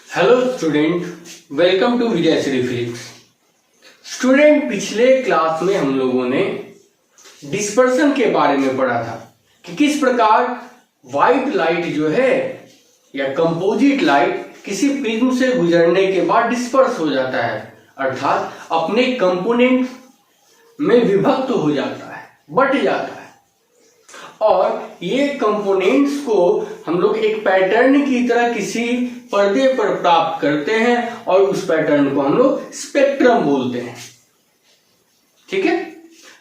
Hello student, welcome to Vijay Shri physics. Student, पिछले class में हम लोगों ने डिस्पर्सन के बारे में पढ़ा था कि किस प्रकार व्हाइट लाइट जो है या कंपोजिट लाइट किसी प्रिज्म से गुजरने के बाद डिस्पर्स हो जाता है, अर्थात अपने कंपोनेंट में विभक्त हो जाता है, बट जाता है। और ये कंपोनेंट्स को हम लोग एक पैटर्न की तरह किसी पर्दे पर प्राप्त करते हैं और उस पैटर्न को हम लोग स्पेक्ट्रम बोलते हैं। ठीक है,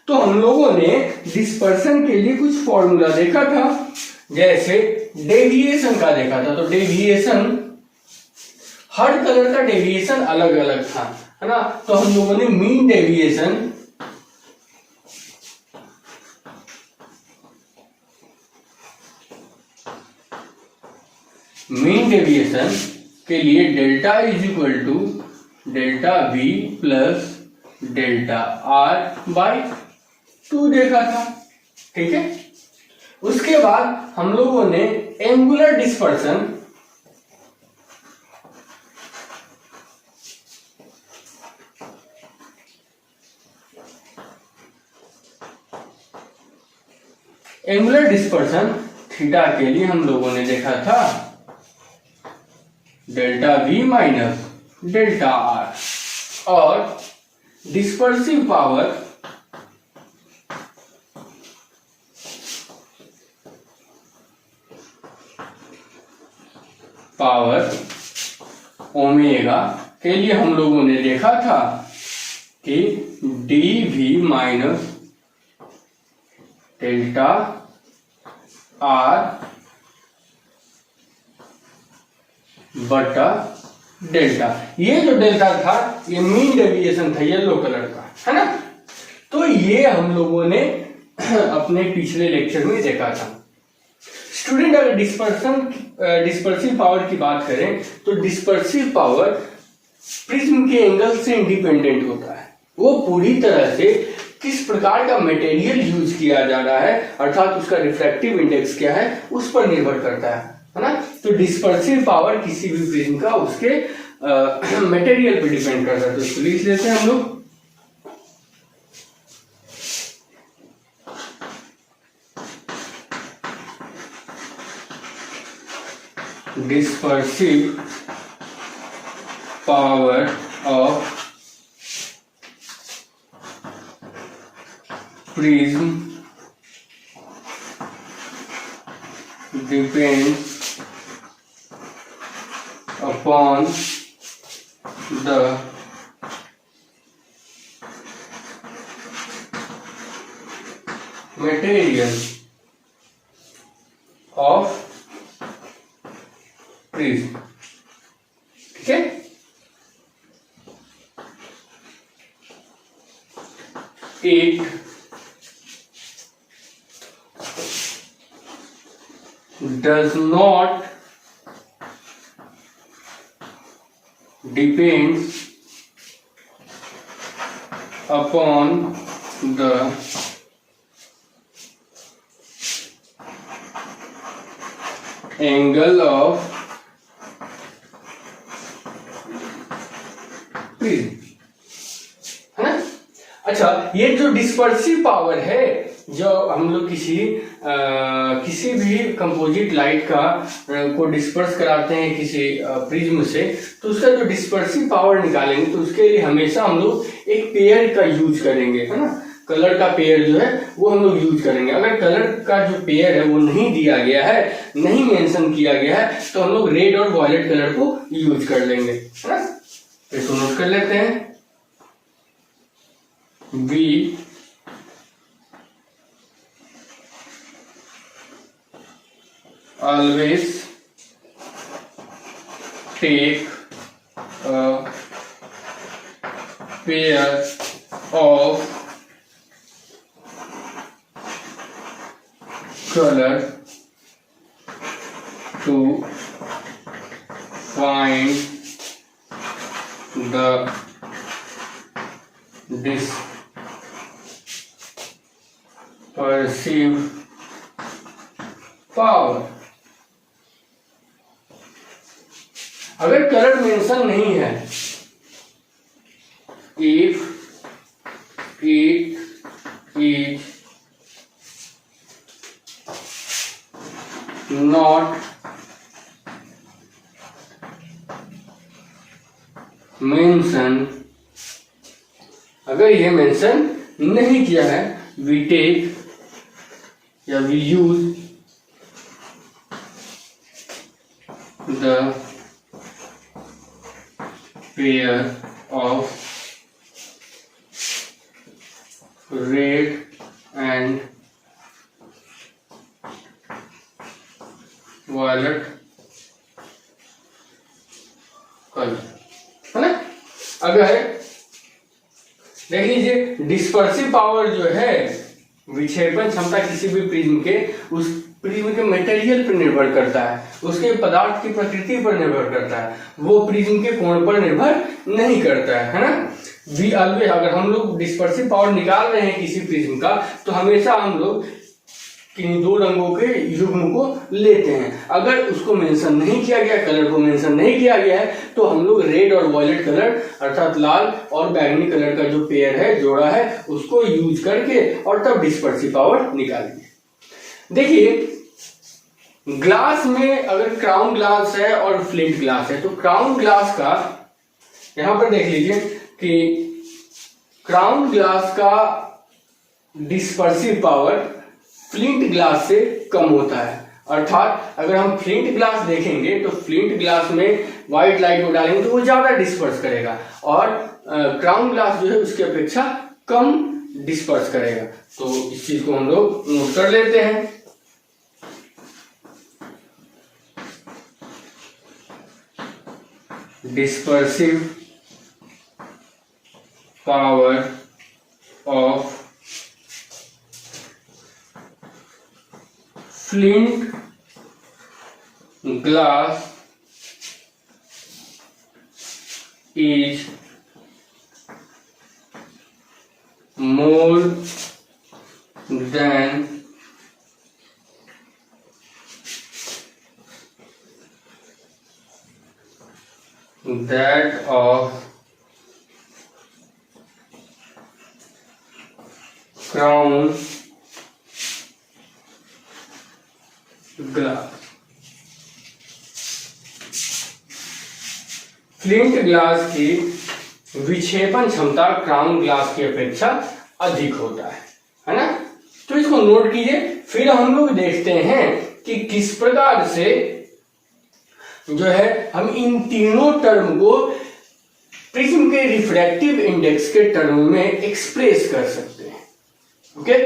तो हम लोगों ने डिस्पर्सन के लिए कुछ फॉर्मूला देखा था, जैसे डेविएशन का देखा था। तो डेविएशन, हर कलर का डेविएशन अलग अलग था, है ना। तो हम लोगों ने मीन डेविएशन के लिए delta is equal to delta V plus delta R by 2 देखा था। ठीक है, उसके बाद हम लोगों ने एंगुलर डिस्पर्सन थीटा के लिए हम लोगों ने देखा था delta V minus delta R, और डिस्पर्सिव पावर ओमेगा के लिए हम लोगों ने देखा था कि D V minus delta R बटा डेल्टा। ये जो डेल्टा था ये मीन डेविएशन था, येलो कलर का, है ना। तो ये हम लोगों ने अपने पिछले लेक्चर में देखा था। स्टूडेंट, अगर डिस्पर्सिव पावर की बात करें तो डिस्पर्सिव पावर प्रिज्म के एंगल से इंडिपेंडेंट होता है। वो पूरी तरह से किस प्रकार का मटेरियल यूज किया जा रहा है, अर्थात उसका रिफ्रैक्टिव इंडेक्स क्या है, उस पर निर्भर करता है ना। तो डिस्पर्सिव पावर किसी भी प्रिज्म का उसके मटेरियल पे डिपेंड करता है। तो इसको लिख लेते हैं हम लोग। Dispersive power of prism depends upon the material of prism। ठीक है, it does not depends upon the angle of prism, है ना। अच्छा, ये जो डिस्पर्सिव पावर है, जो हम लोग किसी भी कंपोजिट लाइट को डिस्पर्स कराते हैं किसी प्रिज्म से, तो उसका जो डिस्पर्सिव पावर निकालेंगे तो उसके लिए हमेशा हम लोग एक पेयर का यूज करेंगे, है ना। कलर का पेयर जो है वो हम लोग यूज करेंगे। अगर कलर का जो पेयर है वो नहीं दिया गया है, नहीं मेंशन किया गया है, तो हम लोग रेड और वॉयलेट कलर को यूज कर लेंगे, है ना। इसको नोट कर लेते हैं। We always take a pair of color to find the dispersive power। अगर कलर मेंशन नहीं है, if it is not mention, अगर ये मेंशन नहीं किया है, वी टेक या we use the pair of red and violet colour, है ना। अगर देख लीजिए डिस्पर्सिव पावर जो है, विक्षेपण क्षमता किसी भी प्रिज्म के, उस प्रिज्म के मटेरियल पर निर्भर करता है, उसके पदार्थ की प्रकृति पर निर्भर करता है, वो प्रिज्म के कोण पर निर्भर नहीं करता है ना। वी ऑलवेज, अगर हम लोग डिस्पर्सिव पावर निकाल रहे हैं किसी प्रिज्म का, तो हमेशा हम लोग किन्हीं दो रंगों के युग्म को लेते हैं। अगर उसको मेंशन नहीं किया गया, कलर को मेंशन नहीं किया गया है, तो हम लोग रेड और वॉयलेट कलर अर्थात लाल और बैगनी कलर का जो पेयर है, जोड़ा है, उसको यूज करके और तब डिस्पर्सिव पावर निकालेंगे। देखिए ग्लास में अगर क्राउन ग्लास है और फ्लिंट ग्लास है, तो क्राउन ग्लास का यहां पर देख लीजिए कि क्राउन ग्लास का डिस्पर्सिव पावर फ्लिंट ग्लास से कम होता है। अर्थात अगर हम फ्लिंट ग्लास देखेंगे तो फ्लिंट ग्लास में व्हाइट लाइट को डालेंगे तो वो ज्यादा डिस्पर्स करेगा, और क्राउन ग्लास जो है उसकी अपेक्षा कम डिस्पर्स करेगा। तो इस चीज को हम लोग नोट कर लेते हैं। Dispersive power of flint glass is more than that of crown glass. Flint glass की विक्षेपण क्षमता क्राउन ग्लास की अपेक्षा अधिक होता है ना। तो इसको नोट कीजिए। फिर हम लोग देखते हैं कि किस प्रकार से जो है हम इन तीनों टर्म को प्रिज्म के रिफ्रैक्टिव इंडेक्स के टर्म में एक्सप्रेस कर सकते हैं। ओके,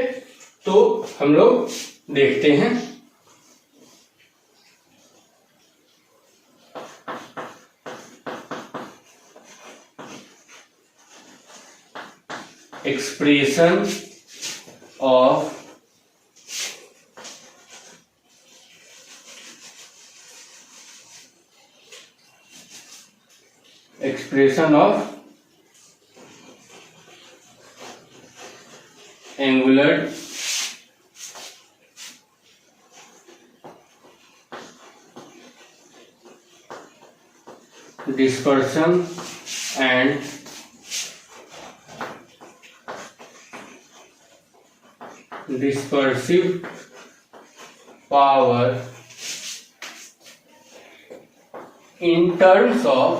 तो हम लोग देखते हैं। Expression of angular dispersion and dispersive power in terms of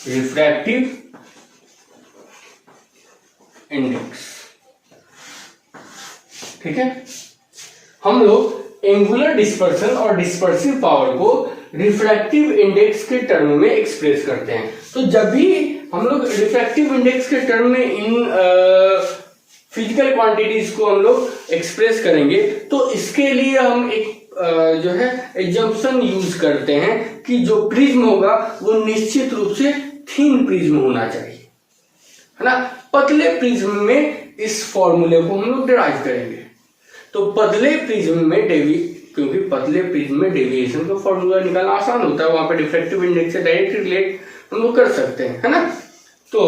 refractive index. ठीक है, हम लोग एंगुलर डिस्पर्सन और डिस्पर्सिव पावर को रिफ्रैक्टिव इंडेक्स के टर्म में एक्सप्रेस करते हैं। तो जब भी हम लोग रिफ्रैक्टिव इंडेक्स के टर्म में इन फिजिकल क्वांटिटीज को हम लोग एक्सप्रेस करेंगे, तो इसके लिए हम एक जो है एजम्पशन यूज करते हैं कि जो प्रिज्म होगा वो निश्चित रूप से थिन प्रिज्म होना चाहिए, है ना। पतले प्रिज्म में इस फॉर्मूले को हम लोग डिराइव करेंगे। तो पतले प्रिज्म में क्योंकि पतले प्रिज्म में डेविएशन का फॉर्मूला निकालना आसान होता है, वहां पे डिफ्रैक्टिव इंडेक्स से डायरेक्ट रिलेट हम लोग कर सकते हैं, है ना। तो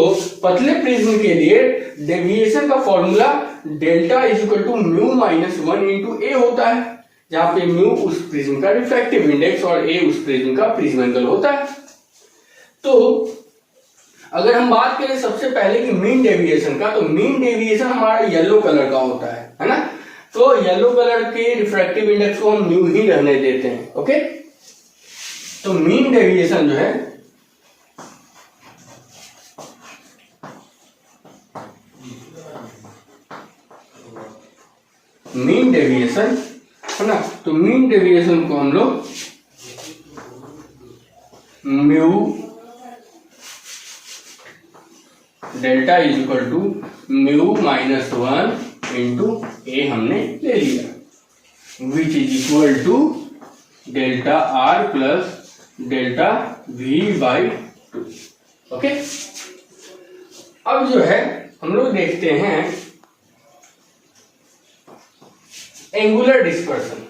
पतले प्रिज्म के लिए डेविएशन का formula delta is equal to mu minus 1 into A होता है, जहां पे म्यू उस प्रिज्म का रिफ्रैक्टिव इंडेक्स और ए उस प्रिज्म का प्रिज्म एंगल होता है। तो अगर हम बात करें सबसे पहले कि मीन डेविएशन का, तो मीन डेविएशन हमारा येलो कलर का होता है ना। तो येलो कलर के रिफ्रैक्टिव इंडेक्स को हम म्यू ही रहने देते हैं। ओके, तो मीन डेविएशन जो है मीन डेविएशन है ना, तो मीन डेविएशन को हम लोग mu delta is equal to mu minus 1 into A हमने ले लिया, which is equal to delta R plus delta V by 2। Okay, अब जो है हम लोग देखते हैं एंगुलर डिस्पर्सन।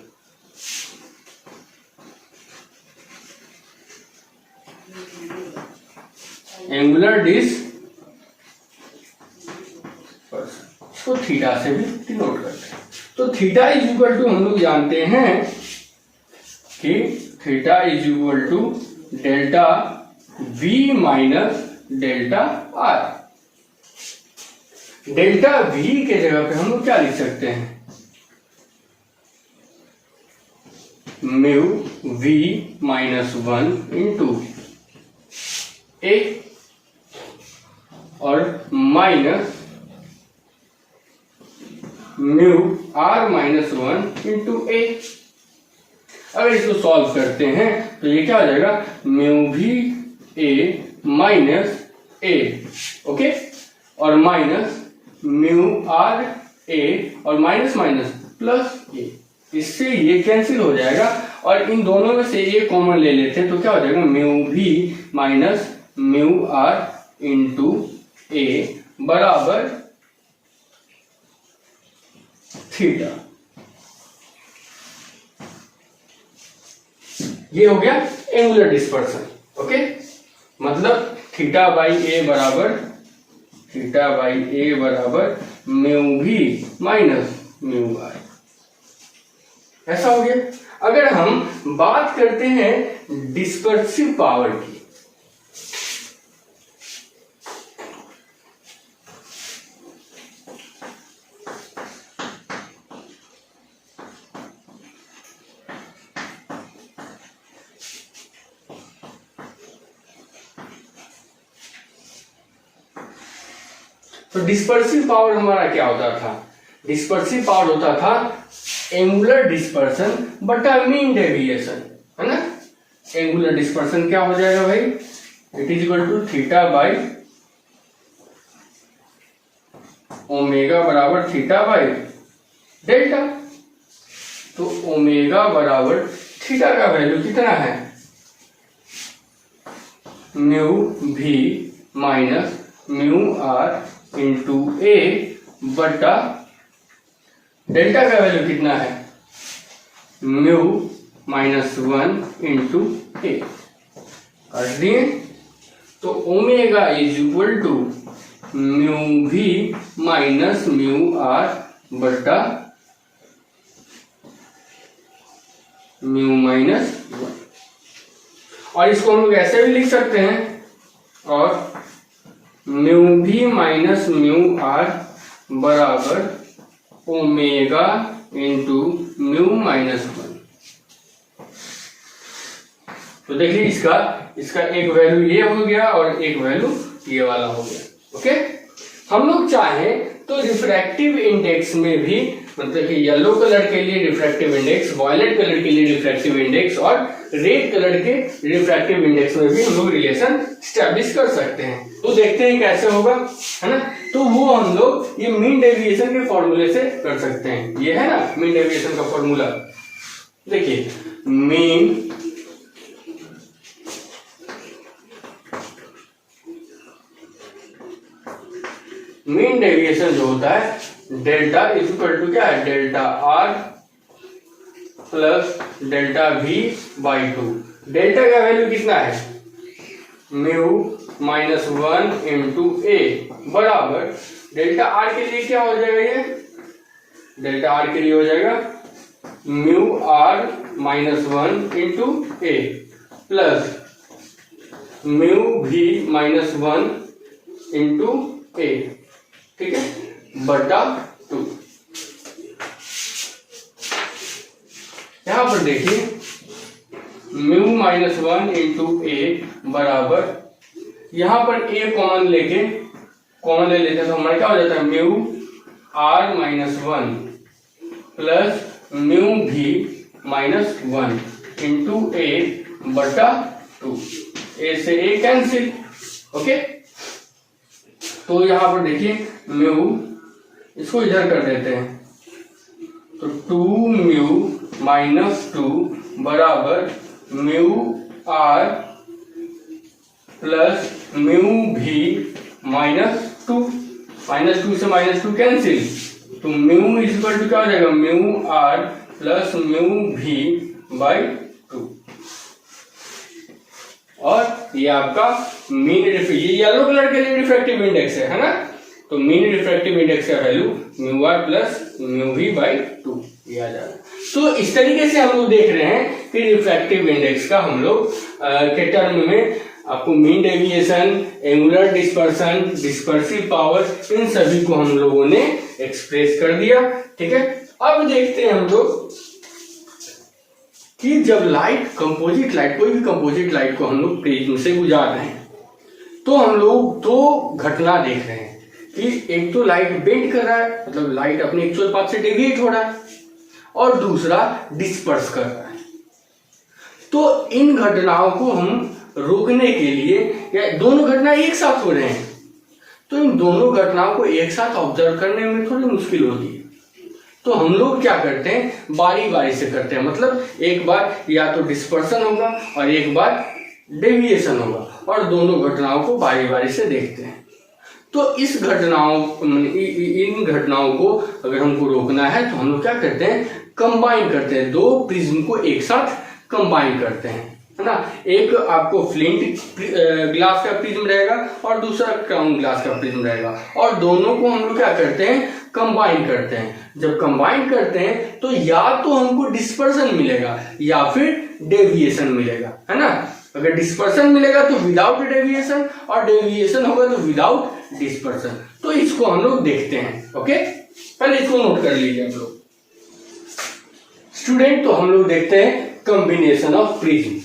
एंगुलर डिस्पर्सन इसको थीटा से भी डिनोट करते हैं। तो थीटा इज इक्वल टू हम लोग जानते हैं कि theta is equal to delta V minus delta R. Delta V के जगह पे हम लोग क्या लिख सकते हैं, म्यू वी माइनस 1 इंटू ए और minus mu are minus 1 into A. अगर इसको सॉल्व करते हैं तो ये क्या हो जाएगा, mu V A minus A, okay, और माइनस म्यू आर ए और माइनस माइनस प्लस ए। इससे ये कैंसिल हो जाएगा और इन दोनों में से ये कॉमन ले लेते हैं तो क्या हो जाएगा, mu we minus mu are into ए बराबर थीटा। ये हो गया एंगुलर डिस्पर्सन। ओके, मतलब थीटा बाई ए बराबर mu we minus mu R, ऐसा हो गया। अगर हम बात करते हैं डिस्पर्सिव पावर की, तो डिस्पर्सिव पावर हमारा क्या होता था, डिस्पर्सिव पावर होता था एंगुलर डिस्पर्सन बटा मीन डेविएशन, है ना। एंगुलर डिस्पर्सन क्या हो जाएगा भाई, it is equal to theta by omega बराबर थीटा बाई डेल्टा। तो ओमेगा बराबर थीटा का वैल्यू कितना है, mu we minus mu are into ए बटा डेल्टा का वैल्यू कितना है, म्यू माइनस 1 इंटू ए। कर दिए, तो omega is equal to mu we minus mu R बटा म्यू माइनस 1। और इसको हम लोग ऐसे भी लिख सकते हैं, और mu we minus mu r बराबर ओमेगा इंटू म्यू माइनस 1। तो देखिए इसका एक वैल्यू ये हो गया और एक वैल्यू ये वाला हो गया। ओके, हम लोग चाहें तो रिफ्रैक्टिव इंडेक्स में भी, मतलब कि येलो कलर के लिए रिफ्रैक्टिव इंडेक्स, वायलेट कलर के लिए रिफ्रैक्टिव इंडेक्स और रेड कलर के रिफ्रैक्टिव इंडेक्स में भी हम लोग रिलेशन स्टैब्लिश कर सकते हैं। तो देखते हैं कैसे होगा, है ना। तो वो हम लोग ये मीन डेविएशन के फॉर्मूले से कर सकते हैं। ये है ना मीन डेविएशन का फॉर्मूला, देखिए मीन डेविएशन जो होता है डेल्टा इज इक्वल टू क्या है, delta R plus delta V by 2। Delta का वैल्यू कितना है, म्यू माइनस 1 इंटू ए बराबर डेल्टा आर के लिए क्या हो जाएगा, ये डेल्टा आर के लिए हो जाएगा mu are minus 1 into A plus mu भी माइनस 1 इंटू ए, ठीक है, बटा 2। यहां पर देखिए म्यू माइनस 1 इंटू ए बराबर, यहां पर ए कॉमन ले लेते हैं तो हमारा क्या हो जाता है mu are minus 1 plus mu भी माइनस 1 इंटू ए बटा 2। ए से ए कैंसिल, ओके। तो यहां पर देखिए म्यू, इसको इधर कर देते हैं, तो 2 म्यू माइनस 2 बराबर म्यू आर प्लस म्यू भी माइनस 2, माइनस 2 से माइनस 2 कैंसिल, तो म्यू इक्वल टू क्या हो जाएगा mu r plus mu v by 2। और ये आपका मीन ये येलो कलर के लिए रिफ्रैक्टिव इंडेक्स है ना, तो मीन रिफ्रैक्टिव इंडेक्स का value mu r plus mu v by 2 दिया जा रहा है। तो इस तरीके से हम लोग देख रहे हैं कि रिफ्रैक्टिव इंडेक्स का हम लोग के टर्म में आपको mean deviation, angular dispersion, dispersive power, इन सभी को हम लोगों ने एक्सप्रेस कर दिया, ठीक है। अब देखते हैं हम लोग कि जब लाइट, कंपोजिट लाइट, कोई भी कंपोजिट लाइट को हम लोग प्रिज्म से गुजार रहे हैं तो हम लोग दो घटना देख रहे हैं कि एक तो लाइट बेंड कर रहा है, मतलब लाइट अपने एक्चुअल पाथ से डेविएट हो रहा है, और दूसरा डिस्पर्स कर रहा है। तो इन घटनाओं को हम रोकने के लिए, या दोनों घटना एक साथ हो रहे हैं तो इन दोनों घटनाओं को एक साथ ऑब्जर्व करने में थोड़ी मुश्किल होती है, तो हम लोग क्या करते हैं बारी बारी से करते हैं, मतलब एक बार या तो डिस्पर्सन होगा और एक बार डेविएशन होगा, और दोनों घटनाओं को बारी बारी से देखते हैं। तो इस इन घटनाओं को अगर हमको रोकना है तो हम लोग क्या करते हैं कंबाइन करते हैं, दो प्रिज्म को एक साथ कंबाइन करते हैं, है ना। एक आपको फ्लिंट ग्लास का प्रिज्म रहेगा और दूसरा क्राउन ग्लास का प्रिज्म रहेगा, और दोनों को हम लोग क्या करते हैं कंबाइन करते हैं। जब कंबाइन करते हैं तो या तो हमको डिस्पर्सन मिलेगा या फिर डेविएशन मिलेगा, है ना। अगर डिस्पर्सन मिलेगा तो विदाउट डेविएशन, और डेविएशन होगा तो विदाउट डिस्पर्सन। तो इसको हम लोग देखते हैं, ओके। पहले इसको नोट कर लीजिए आप लोग स्टूडेंट। तो हम लोग देखते हैं combination of prism.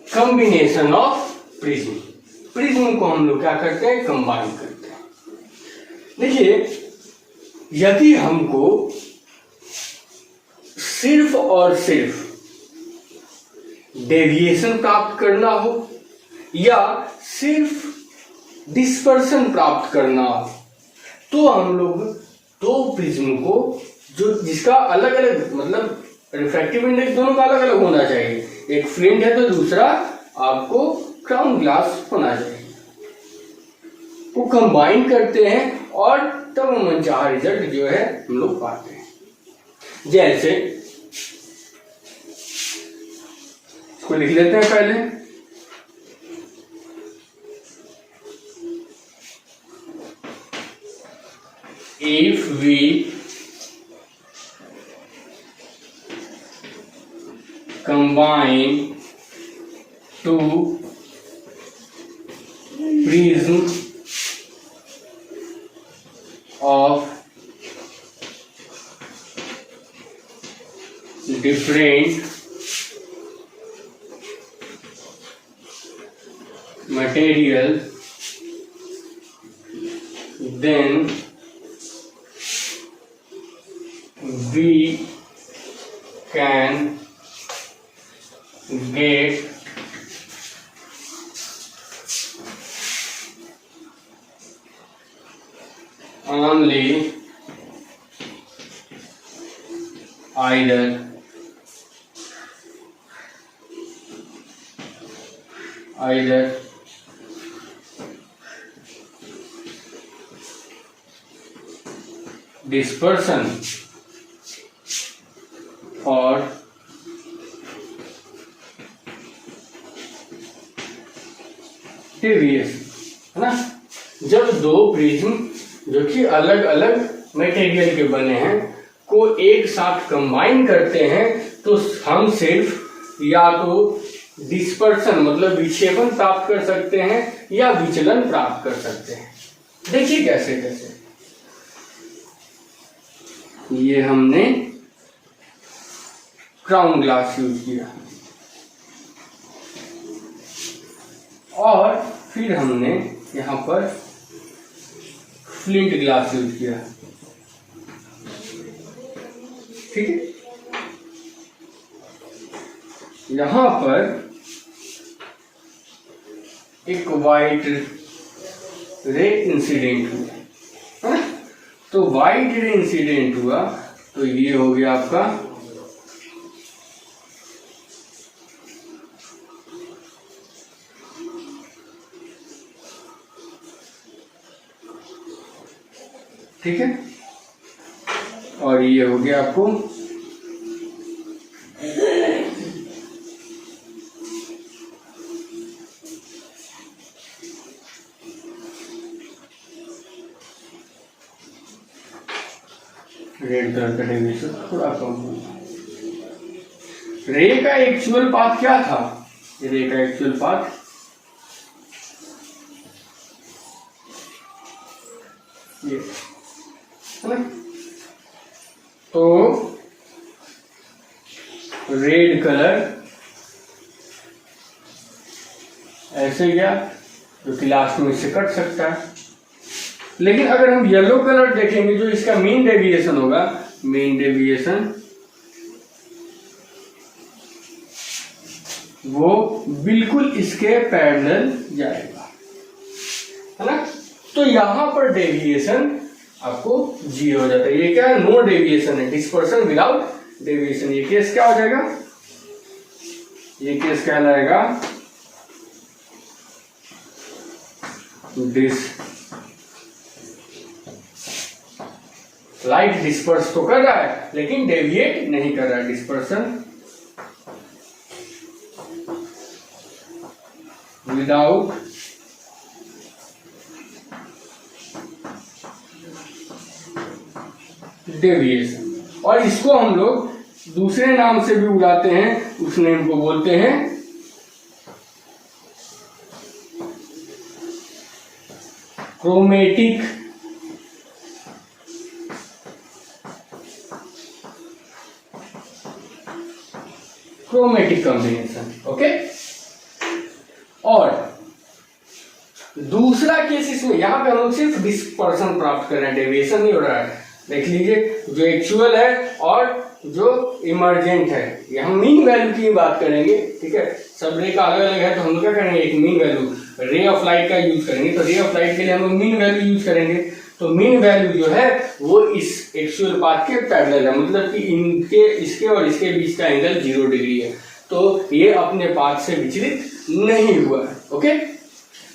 Combination of prism, prism को हम लोग क्या करते हैं कंबाइन करते हैं। देखिए यदि हमको सिर्फ और सिर्फ डेविएशन प्राप्त करना हो या सिर्फ डिस्पर्सन प्राप्त करना हो, तो हम लोग दो प्रिज्म को जो जिसका अलग अलग, मतलब रिफ्रैक्टिव इंडेक्स दोनों का अलग अलग होना चाहिए, एक फ्लिंट है तो दूसरा आपको क्राउन ग्लास होना चाहिए, वो कंबाइन करते हैं और तब मनचाहा रिजल्ट जो है हम लोग पाते हैं। जैसे इसको लिख लेते हैं पहले, if we combine two prism of different material, then we can get only either dispersion और डेविएशन, है ना। जब दो प्रिज्म जो कि अलग अलग मटेरियल के बने हैं को एक साथ कंबाइन करते हैं तो हम सिर्फ या तो डिस्पर्सन मतलब विक्षेपण प्राप्त कर सकते हैं या विचलन प्राप्त कर सकते हैं। देखिए कैसे कैसे। ये हमने क्राउन ग्लास यूज किया और फिर हमने यहां पर फ्लिंट ग्लास यूज किया, ठीक है। यहां पर एक वाइट रे इंसिडेंट हुआ, है ना। तो वाइट रे इंसिडेंट हुआ तो ये हो गया आपका ठीक है, और ये हो गया आपको रेड कलर का डेविएशन थोड़ा कम होगा। रे का एक्चुअल पाथ क्या था? रे का एक्चुअल पाथ ये, है ना। तो रेड कलर ऐसे गया जो कि लास्ट में इससे कट सकता है, लेकिन अगर हम येलो कलर देखेंगे जो इसका मीन डेविएशन होगा, मीन डेविएशन वो बिल्कुल इसके पैरेलल जाएगा, है ना। तो यहां पर डेविएशन आपको जीरो हो जाता है। ये क्या है? नो डेविएशन है, डिस्पर्सन विदाउट डेविएशन। ये केस क्या हो जाएगा? ये केस कहलाएगा लाइट डिस्पर्स तो कर रहा है लेकिन डेविएट नहीं कर रहा है। डिस्पर्सन विदाउट डेविएशन, और इसको हम लोग दूसरे नाम से भी बुलाते हैं। उस नेम को बोलते हैं क्रोमेटिक कॉम्बिनेशन, ओके। और दूसरा केस इसमें, यहां पे हम लोग सिर्फ डिस्पर्सन प्राप्त कर रहे हैं, डेविएशन नहीं हो रहा है। देख लीजिए जो एक्चुअल है और जो इमर्जेंट है, ये हम मीन वैल्यू की बात करेंगे, ठीक है। सब रे का अलग अलग है तो हम लोग क्या करेंगे, एक mean value ray of light का यूज करेंगे। तो रे ऑफ लाइट के लिए हम लोग मीन वैल्यू यूज करेंगे। तो मीन वैल्यू जो है वो इस एक्चुअल पाथ के पैरेलल है, मतलब कि इनके इसके और इसके बीच का एंगल 0 डिग्री है। तो ये अपने पाथ से विचलित नहीं हुआ है, ओके।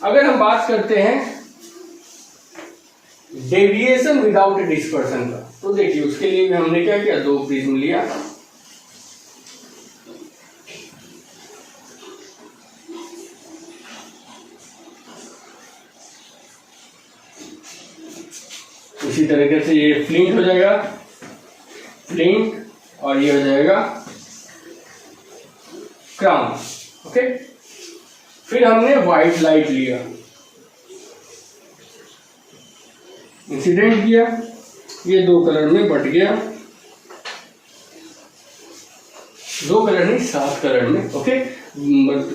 अगर हम बात करते हैं डेविएशन विदाउट डिस्पर्सन का, तो देखिए उसके लिए भी हमने क्या किया, दो प्रिज्म लिया, इसी तरीके से ये फ्लिंट हो जाएगा, फ्लिंट, और ये हो जाएगा क्राउन, ओके। फिर हमने व्हाइट लाइट लिया, इंसिडेंट किया, ये दो कलर में बट गया, दो कलर नहीं 7 कलर में, ओके।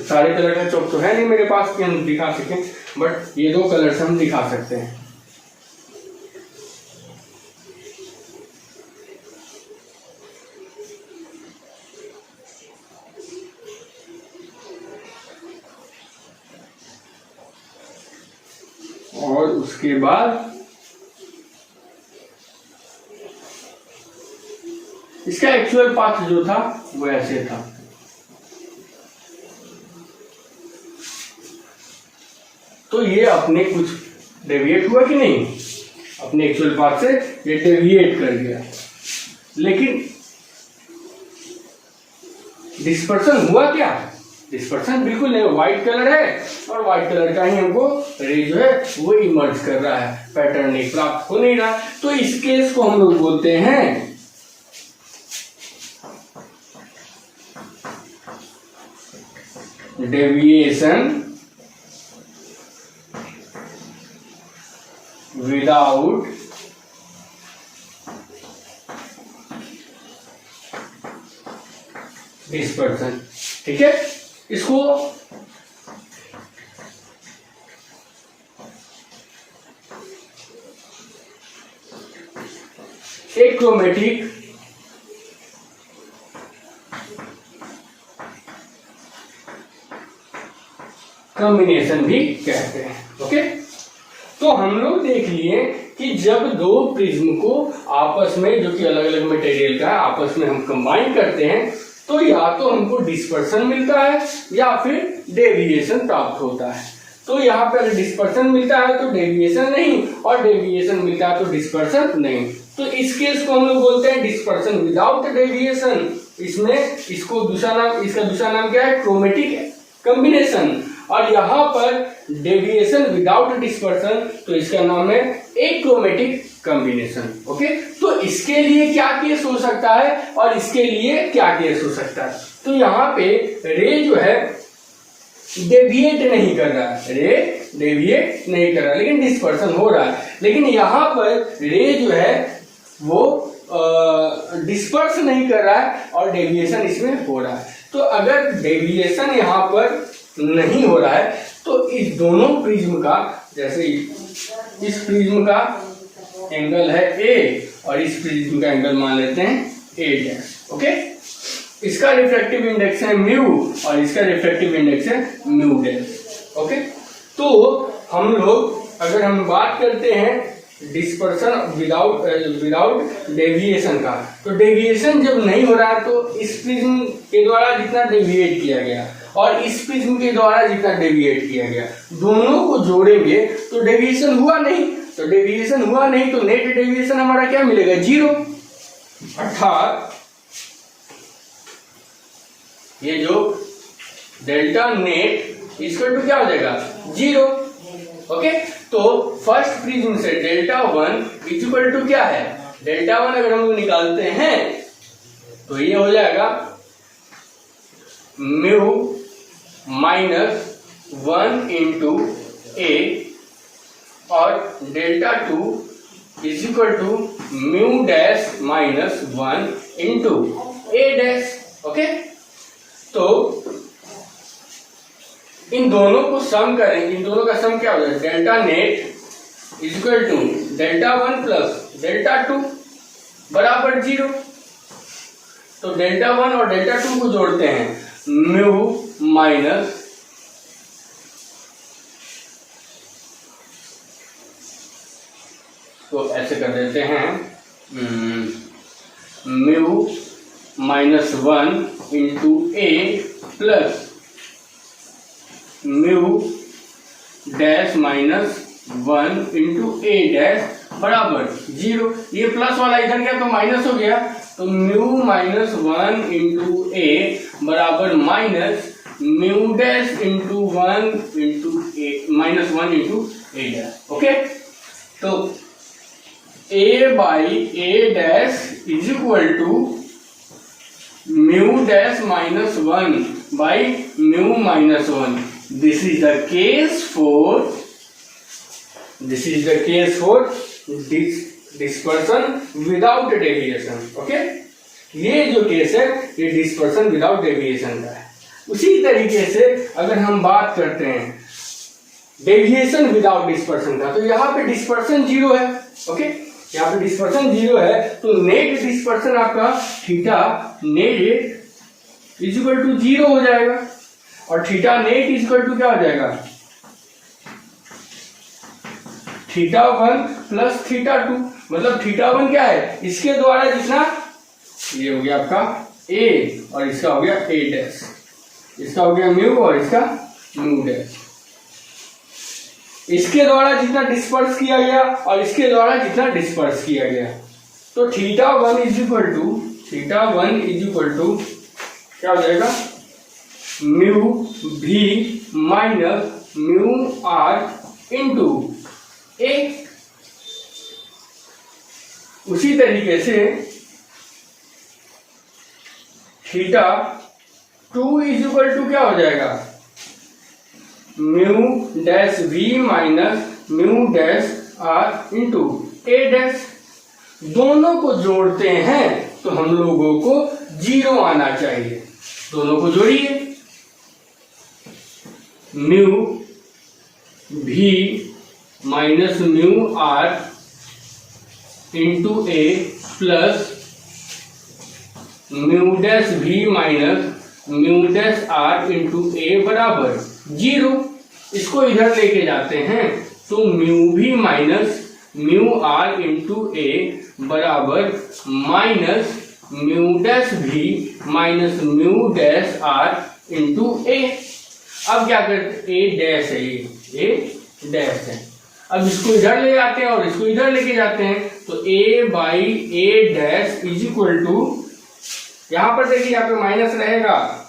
सारे कलर का चौक तो है नहीं मेरे पास कि हम दिखा सकें, बट ये दो कलर से हम दिखा सकते हैं। और उसके बाद इसका एक्चुअल पाथ जो था वो ऐसे था। तो ये अपने कुछ डेविएट हुआ कि नहीं? अपने एक्चुअल पाथ से ये डेविएट कर गया, लेकिन डिस्पर्सन हुआ क्या? डिस्पर्सन बिल्कुल नहीं, व्हाइट कलर है और व्हाइट कलर का ही हमको रे जो है वो इमर्ज कर रहा है, पैटर्न नहीं प्राप्त हो नहीं रहा। तो इस केस को हम लोग बोलते हैं डेविएशन विदाउट डिस्पर्सन। ठीक है, इसको एक्रोमेटिक कॉम्बिनेशन भी कहते हैं। ओके, तो हम लोग देख लिए कि जब दो प्रिज्म को आपस में, जो कि अलग अलग मटेरियल का है, आपस में हम कंबाइन करते हैं तो या तो हमको डिस्पर्सन मिलता है या फिर डेविएशन प्राप्त होता है। तो यहाँ पे अगर डिस्पर्सन मिलता है तो डेविएशन नहीं, और डेविएशन मिलता है तो डिस्पर्सन नहीं। तो इस केस को हम लोग बोलते हैं डिस्पर्सन विदाउट डेविएशन। इसमें इसको दूसरा नाम, इसका दूसरा नाम क्या है? Chromatic combination. और यहाँ पर डेविएशन विदाउट डिस्पर्सन, तो इसका नाम है एक्रोमेटिक कॉम्बिनेशन। ओके, तो इसके लिए क्या केस हो सकता है और इसके लिए क्या केस हो सकता है? तो यहाँ पे रे जो है डेविएट नहीं कर रहा है, रे डेविएट नहीं कर रहा है, लेकिन डिस्पर्सन हो रहा है। लेकिन यहाँ पर रे जो है वो डिस्पर्स नहीं कर रहा है और डेविएशन इसमें हो रहा है। तो अगर डेविएशन यहाँ पर नहीं हो रहा है तो इस दोनों प्रिज्म का, जैसे इस प्रिज्म का एंगल है ए और इस प्रिज्म का एंगल मान लेते हैं ए डैश। ओके, इसका रिफ्रैक्टिव इंडेक्स है म्यू और इसका रिफ्रैक्टिव इंडेक्स है म्यू डैश। ओके, तो हम लोग अगर हम बात करते हैं डिस्पर्सन विदाउट डेविएशन का, तो डेविएशन जब नहीं हो रहा है तो इस प्रिज्म के द्वारा जितना डेविएट किया गया और इस प्रिज्म के द्वारा जितना डेविएट किया गया, दोनों को जोड़ेंगे तो डेविएशन हुआ नहीं। तो डेविएशन हुआ नहीं तो नेट डेविएशन हमारा क्या मिलेगा? 0। अर्थात ये जो डेल्टा नेट इसका टू क्या हो जाएगा? 0। ओके, तो फर्स्ट प्रिज्म से डेल्टा 1 इक्वल टू क्या है? डेल्टा 1 अगर हम लोग निकालते हैं तो ये हो जाएगा म्यू माइनस 1 इंटू ए और delta 2 is equal to mu dash minus 1 into A dash. Okay, तो इन दोनों को सम करेंगे, इन दोनों का सम क्या हो जाएगा? Delta net is equal to delta 1 plus delta 2 बराबर 0। तो डेल्टा 1 और डेल्टा 2 को जोड़ते हैं, म्यू माइनस तो ऐसे कर देते हैं म्यू माइनस 1 इंटू ए plus mu dash minus 1 into ए डैश बराबर 0। ये प्लस वाला इधर गया तो माइनस हो गया, तो म्यू माइनस 1 इंटू ए बराबर minus mu dash into 1 into A minus 1 into A dash. Okay, तो a by A dash is equal to mu dash minus 1 by mu minus 1। This is the case for dispersion without deviation. Okay, ये जो case है ये dispersion without deviation का है। उसी तरीके से अगर हम बात करते हैं डेविएशन विदाउट डिस्पर्सन का, तो यहाँ पे डिस्पर्सन 0 है। ओके, यहाँ पे डिस्पर्सन 0 है तो नेट डिस्पर्सन आपका theta net is equal to 0 हो जाएगा और theta net is equal to क्या हो जाएगा? Theta 1 plus theta 2। मतलब थीटा 1 क्या है? इसके द्वारा जितना, ये हो गया आपका ए और इसका हो गया ए डैश, इसका हो गया म्यू और इसका म्यू डैश। इसके द्वारा जितना डिस्पर्स किया गया और इसके द्वारा जितना डिस्पर्स किया गया, तो theta one is equal to क्या हो जाएगा, म्यू भी minus mu are into a. उसी तरीके से theta two is equal to क्या हो जाएगा, mu dash v minus mu dash are into A dash. दोनों को जोड़ते हैं तो हम लोगों को 0 आना चाहिए। दोनों को जोड़िए, म्यू भी minus mu are into A plus mu dash भी minus mu dash are into ए बराबर 0। इसको इधर लेके जाते हैं तो म्यू भी माइनस म्यू आर इंटू ए बराबर माइनस म्यू डैश भी minus mu dash are into A. अब क्या करते, ए डैश है, ये डैश है। अब इसको इधर ले जाते हैं और इसको इधर लेके जाते हैं तो A by A dash is equal to, यहां पर देखिए यहाँ पे माइनस रहेगा,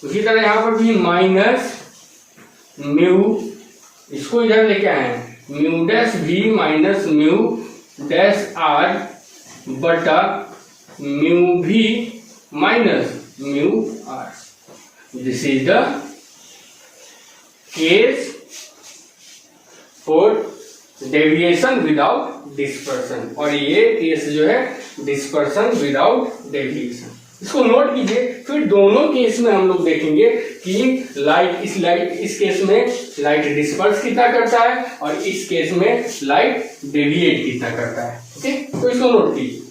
उसी तरह यहां पर भी माइनस म्यू, इसको इधर लेके आए म्यू डैश भी माइनस म्यू डैश आर बटा म्यू भी minus mu r. This is the case for deviation without dispersion, और ये केस जो है डिस्पर्सन विदाउट डेविएशन। इसको नोट कीजिए। फिर दोनों केस में हम लोग देखेंगे कि इस केस में लाइट डिस्पर्स कितना करता है और इस केस में लाइट डेविएट कितना करता है। ओके, तो इसको नोट कीजिए।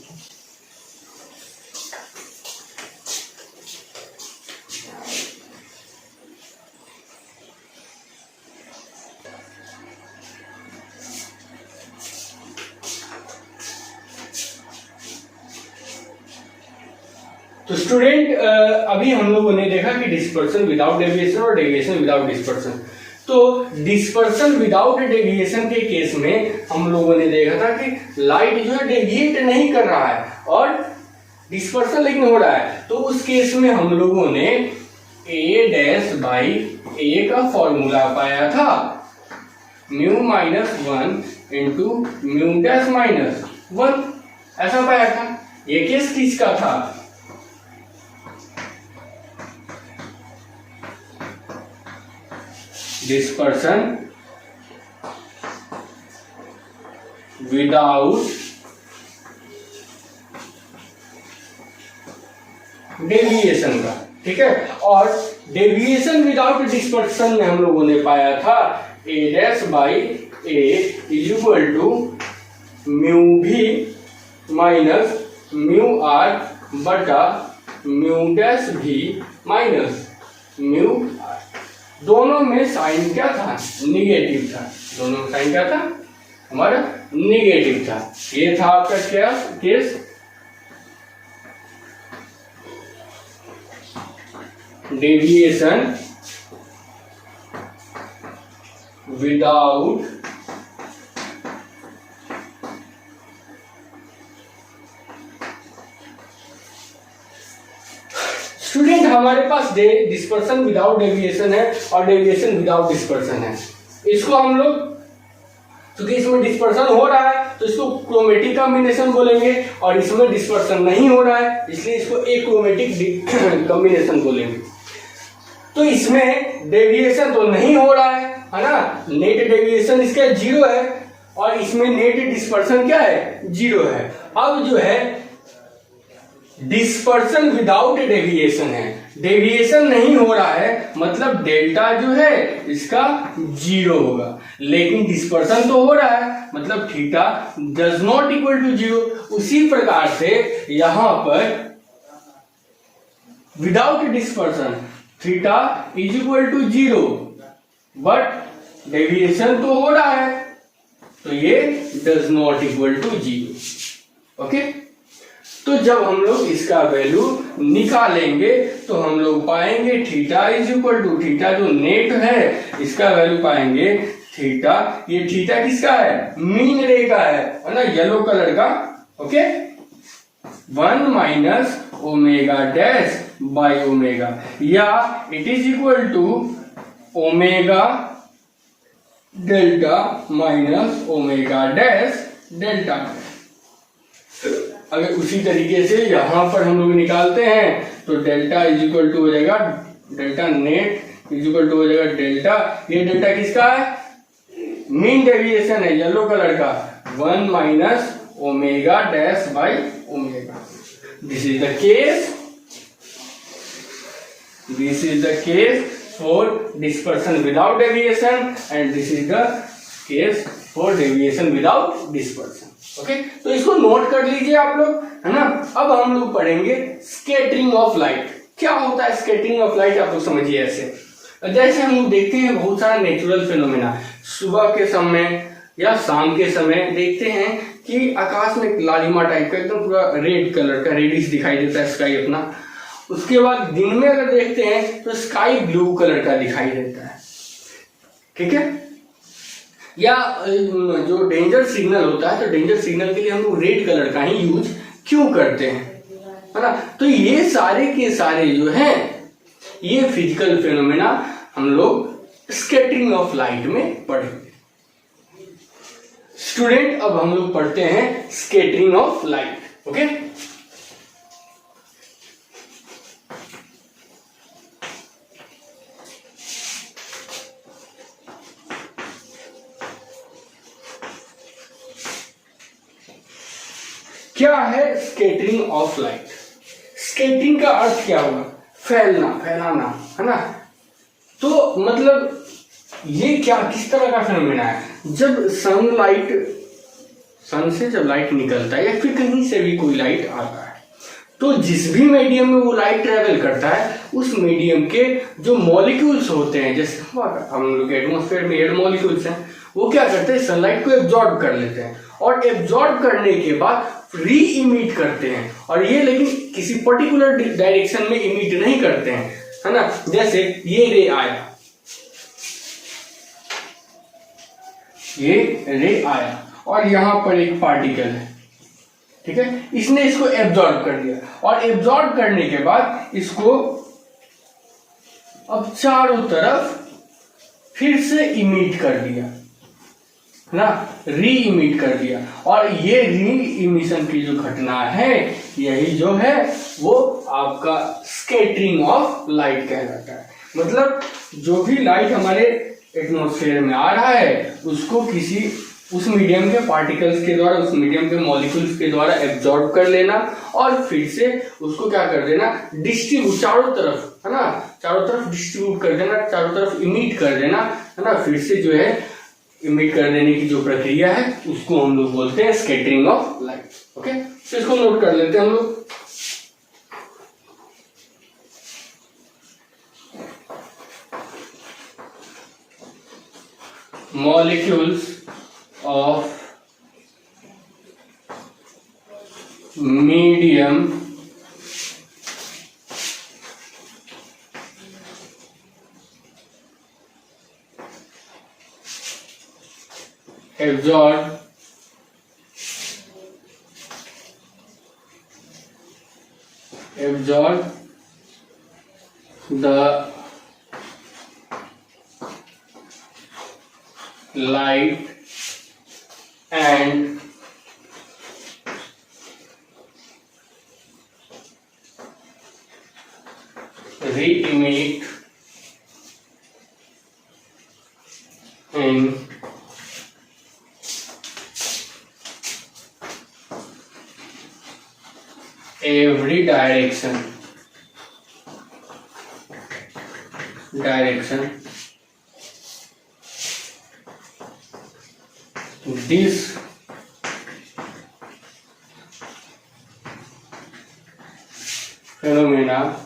तो स्टूडेंट अभी हम लोगों ने देखा कि डिस्पर्सन विदाउट डेविएशन और डेविएशन विदाउट डिस्पर्सन। तो डिस्पर्सन विदाउट डेविएशन के केस में हम लोगों ने देखा था कि लाइट जो है डेविएट नहीं कर रहा है और डिस्पर्सन लेकिन हो रहा है। तो उस केस में हम लोगों ने ए डैश बाई ए का फॉर्मूला पाया था, mu minus 1 into mu dash minus 1, ऐसा पाया था। ये केस किसका था, डिस्पर्सन विदाउट डेविएशन का, ठीक है। और डेविएशन विदाउट डिस्पर्सन में हम लोगों ने पाया था A dash by A is equal to mu भी माइनस म्यू आर बटा म्यू डैश भी माइनस म्यू आर। दोनों में साइन क्या था, निगेटिव था। दोनों में साइन क्या था, हमारा निगेटिव था। ये था आपका क्या केस, डेविएशन विदाउट स्टूडेंट, हमारे पास डिस्पर्सन विदाउट डेविएशन है और डेविएशन विदाउट डिस्पर्सन है। इसको हम लोग, क्योंकि इसमें डिस्पर्सन हो रहा है तो इसको क्रोमेटिक कॉम्बिनेशन बोलेंगे, और इसमें डिस्पर्सन नहीं हो रहा है इसलिए इसको एक्रोमेटिक कॉम्बिनेशन बोलेंगे। तो इसमें डेविएशन तो नहीं हो रहा है ना, नेट डेविएशन इसका 0 है और इसमें नेट डिस्पर्सन क्या है, 0 है। अब जो है डिस्पर्सन विदाउट डेविएशन है, डेविएशन नहीं हो रहा है, मतलब डेल्टा जो है इसका 0 होगा, लेकिन डिस्पर्सन तो हो रहा है, मतलब theta does not equal to 0। उसी प्रकार से यहां पर without dispersion theta is equal to 0, but deviation तो हो रहा है तो ये does not equal to 0। Okay, तो जब हम लोग इसका वैल्यू निकालेंगे तो हम लोग पाएंगे theta is equal to, theta जो नेट है इसका वैल्यू पाएंगे थीटा, ये थीटा किसका है? मीन रे का है ना, येलो कलर का। Okay, 1 minus omega dash by omega, या it is equal to omega delta minus omega dash delta. अगर उसी तरीके से यहां पर हम लोग निकालते हैं तो डेल्टा इज इक्वल टू हो जाएगा, delta net is equal to हो जाएगा डेल्टा, ये डेल्टा किसका है? मीन डेविएशन है, येलो कलर का, 1 minus omega dash by omega. This is the case, this is the case for dispersion without deviation and this is the case for deviation without dispersion. Okay, तो इसको note कर लीजिए आप लोग, है ना। अब हम लोग पढ़ेंगे स्कैटरिंग ऑफ लाइट। क्या होता है स्कैटरिंग ऑफ लाइट, आप लोग समझिए। ऐसे जैसे हम लोग देखते हैं बहुत सारा नेचुरल फिनोमेना, सुबह के समय या शाम के समय देखते हैं कि आकाश में एक लालिमा टाइप का एकदम पूरा रेड कलर का रेडिश दिखाई देता है स्काई अपना। उसके बाद दिन में अगर देखते हैं तो स्काई ब्लू कलर का दिखाई देता है, ठीक है। या जो डेंजर सिग्नल होता है तो डेंजर सिग्नल के लिए हम लोग रेड कलर का ही यूज क्यों करते हैं, है ना। तो ये सारे के सारे जो हैं ये फिजिकल फिनोमेना हम लोग स्कैटरिंग ऑफ लाइट में पढ़ेंगे। स्टूडेंट, अब हम लोग पढ़ते हैं स्कैटरिंग ऑफ लाइट। ओके, क्या है स्कैटरिंग ऑफ लाइट? स्कैटरिंग का अर्थ क्या हुआ? फैलना, फैलाना, है ना। तो मतलब ये क्या, किस तरह का फिनोमेना है? जब सनलाइट, सन से जब लाइट निकलता है या फिर कहीं से भी कोई लाइट आता है, तो जिस भी मीडियम में वो लाइट ट्रेवल करता है उस मीडियम के जो मॉलिक्यूल्स होते हैं, जैसे हम लोग एटमॉस्फेयर में एयर मॉलिक्यूल्स हैं, वो क्या करते हैं? सनलाइट को एब्जॉर्ब कर लेते हैं और एब्जॉर्ब करने के बाद री इमिट करते हैं। और ये लेकिन किसी पर्टिकुलर डायरेक्शन में इमिट नहीं करते हैं, है ना। जैसे ये रे आया, ये रे आया और यहां पर एक पार्टिकल है, ठीक है, इसने इसको एब्जॉर्ब कर दिया और एब्जॉर्ब करने के बाद इसको अब चारों तरफ फिर से इमिट कर दिया ना, री इमिट कर दिया। और ये री इमिशन की जो घटना है यही जो है वो आपका स्कैटरिंग ऑफ लाइट कहलाता है। मतलब जो भी लाइट हमारे एटमॉस्फेयर में आ रहा है उसको किसी उस मीडियम के पार्टिकल्स के द्वारा, उस मीडियम के मॉलिक्यूल्स के द्वारा एब्जॉर्ब कर लेना और फिर से उसको क्या कर देना? डिस्ट्रीब्यूट, चारों तरफ, है ना, चारों तरफ डिस्ट्रीब्यूट कर देना, चारों तरफ इमिट कर देना, है ना। फिर से जो है इमिट कर देने की जो प्रक्रिया है उसको हम लोग बोलते हैं स्कैटरिंग ऑफ लाइट। ओके, तो इसको नोट कर लेते हैं हम लोग। molecules of medium absorb the light and re-emit in every direction this phenomena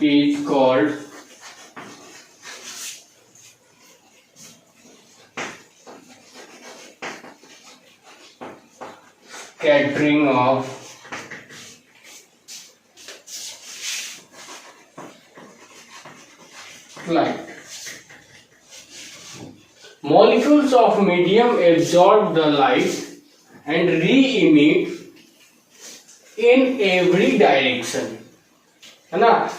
is called scattering of light। molecules of medium absorb the light and re-emit in every direction, है ना।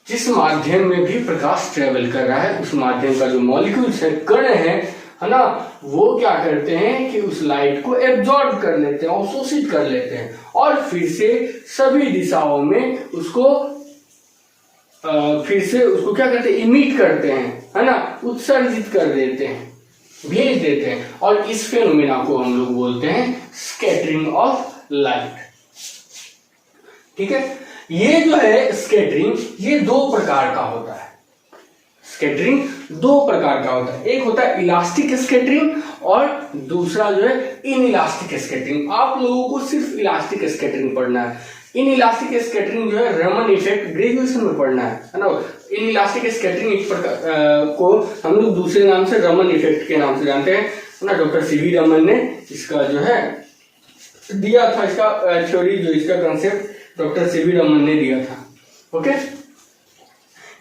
जिस माध्यम में भी प्रकाश ट्रेवल कर रहा है उस माध्यम का जो मॉलिक्यूल्स है, कण है ना, वो क्या करते हैं कि उस लाइट को एब्जॉर्ब कर लेते हैं, अवशोषित कर लेते हैं और फिर से सभी दिशाओं में उसको क्या करते हैं, इमिट करते हैं, है ना, उत्सर्जित कर देते हैं, भेज देते हैं। और इस फेनोमेना को हम लोग बोलते हैं स्कैटरिंग ऑफ लाइट। ठीक है, ये जो है स्कैटरिंग, ये दो प्रकार का होता है। स्कैटरिंग दो प्रकार का होता है, एक होता है इलास्टिक स्कैटरिंग और दूसरा जो है इनइलास्टिक स्कैटरिंग। आप लोगों को सिर्फ इलास्टिक स्कैटरिंग पढ़ना है। इनइलास्टिक स्कैटरिंग जो है रमन इफेक्ट ग्रेजुएशन में पढ़ना है ना। इनइलास्टिक स्कैटरिंग एक प्रकार को हम लोग दूसरे नाम से रमन इफेक्ट के नाम से जानते हैं ना। डॉक्टर सीवी रमन ने इसका जो है दिया था, इसका थ्योरी, जो इसका कंसेप्ट डॉक्टर सीवी रमन ने दिया था। ओके,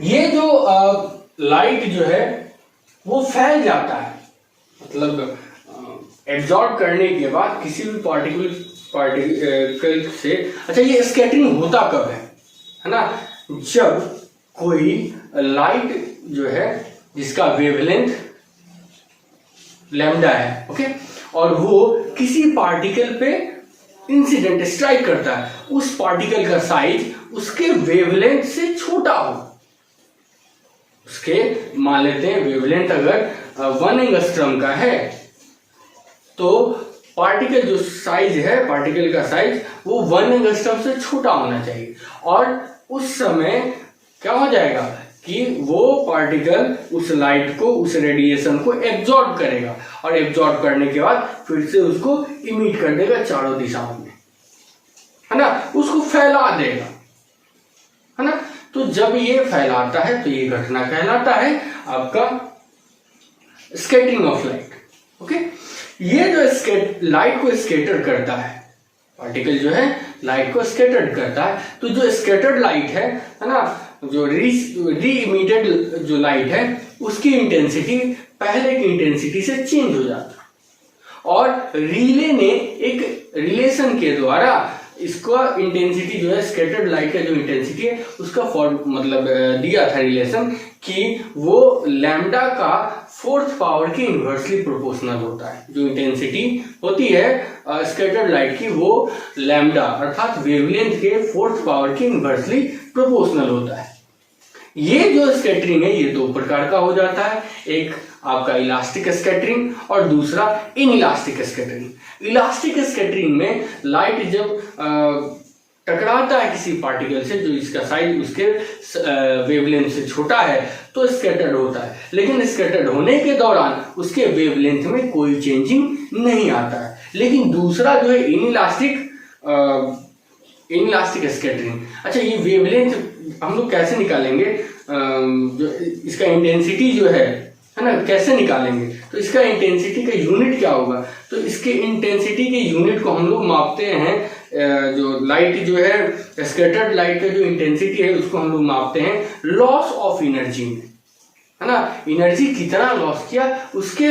ये जो लाइट जो है वो फैल जाता है, मतलब एब्जॉर्ब करने के बाद किसी भी पार्टिकल से। अच्छा, ये स्कैटरिंग होता कब है ना, जब कोई लाइट जो है जिसका वेवलेंथ लैम्डा है, ओके, और वो किसी पार्टिकल पे इंसिडेंट स्ट्राइक करता है, उस पार्टिकल का साइज उसके वेवलेंथ से छोटा हो। उसके मान लेते हैं वेवलेंथ अगर 1 एंगस्ट्रम का है तो पार्टिकल जो साइज है, पार्टिकल का साइज वो 1 एंगस्ट्रम से छोटा होना चाहिए। और उस समय क्या हो जाएगा कि वो पार्टिकल उस लाइट को, उस रेडिएशन को एब्जॉर्ब करेगा और एब्जॉर्ब करने के बाद फिर से उसको इमिट कर देगा चारों दिशाओं में, है ना, उसको फैला देगा, है ना। तो जब ये फैलाता है तो ये घटना कहलाता है आपका स्कैटरिंग ऑफ लाइट। ओके, ये जो लाइट को स्कैटर करता है, पार्टिकल जो है लाइट को स्कैटर्ड करता है, तो जो स्कैटर्ड लाइट है ना, जो री इमिटेड जो लाइट है उसकी इंटेंसिटी पहले की इंटेंसिटी से चेंज हो जाता है। और रिले ने एक रिलेशन के द्वारा इसका इंटेंसिटी जो है, स्कैटर्ड लाइट का जो इंटेंसिटी है उसका मतलब दिया था रिलेशन कि वो लैम्डा का 4th पावर के इनवर्सली प्रोपोर्शनल होता है। जो इंटेंसिटी होती है स्कैटर्ड लाइट की वो लैम्डा अर्थात वेवलेंथ के 4th पावर के इनवर्सली प्रोपोर्शनल होता है। ये जो स्कैटरिंग है ये दो प्रकार का हो जाता है, एक आपका इलास्टिक स्कैटरिंग और दूसरा इनइलास्टिक स्कैटरिंग। इलास्टिक स्कैटरिंग में लाइट जब टकराता है किसी पार्टिकल से जो इसका साइज उसके वेवलेंथ से छोटा है तो स्कैटर्ड होता है, लेकिन स्कैटर्ड होने के दौरान उसके वेवलेंथ में कोई चेंजिंग नहीं आता है। लेकिन दूसरा जो है इनइलास्टिक स्कैटरिंग। अच्छा, ये वेवलेंथ हम लोग कैसे निकालेंगे, जो इसका इंटेंसिटी जो है ना, कैसे निकालेंगे? तो इसका इंटेंसिटी का यूनिट क्या होगा? तो इसके इंटेंसिटी के यूनिट को हम लोग मापते हैं, जो लाइट जो है स्कैटर्ड लाइट का जो इंटेंसिटी है उसको हम लोग मापते हैं लॉस ऑफ एनर्जी में, है ना। एनर्जी कितना लॉस किया उसके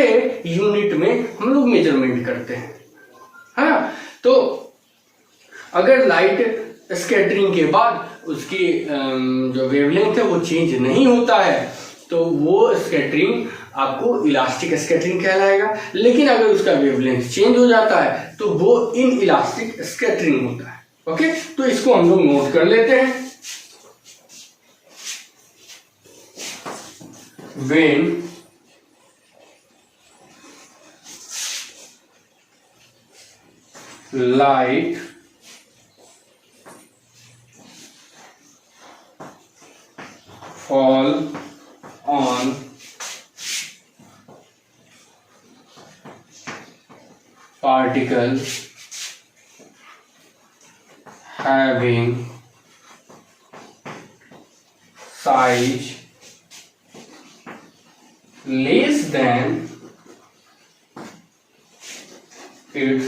यूनिट में हम लोग मेजरमेंट करते हैं, है ना। तो अगर लाइट स्कैटरिंग के बाद उसकी जो वेवलेंथ है वो चेंज नहीं होता है तो वो स्कैटरिंग आपको इलास्टिक स्कैटरिंग कहलाएगा। लेकिन अगर उसका वेवलेंथ चेंज हो जाता है तो वो इनइलास्टिक स्कैटरिंग होता है। ओके, तो इसको हम लोग नोट कर लेते हैं। When light fall on particle having size less than its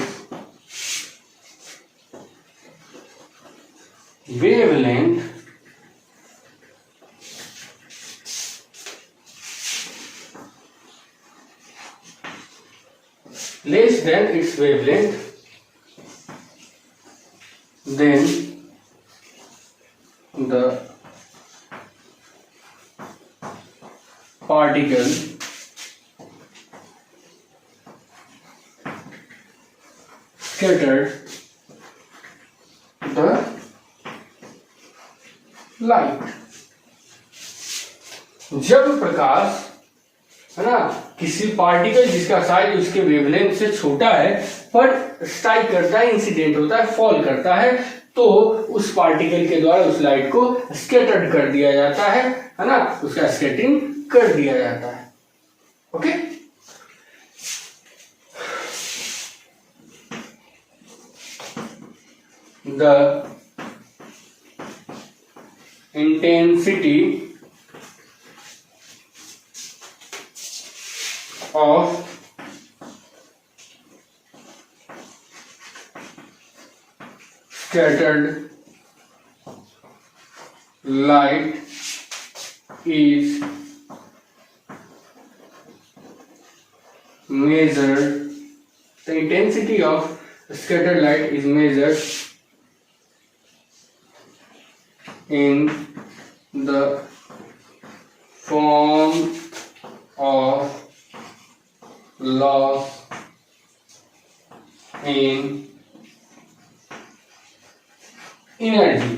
wavelength, less than its wavelength, then the particle scattered the light। जब प्रकाश, है ना, किसी पार्टिकल जिसका साइज उसके वेवलेंथ से छोटा है पर स्ट्राइक करता है, इंसिडेंट होता है, फॉल करता है, तो उस पार्टिकल के द्वारा उस लाइट को स्कैटर्ड कर दिया जाता है ना, उसका स्कैटरिंग कर दिया जाता है। Okay, the intensity of scattered light is measured, the intensity of scattered light is measured in the form of loss in energy,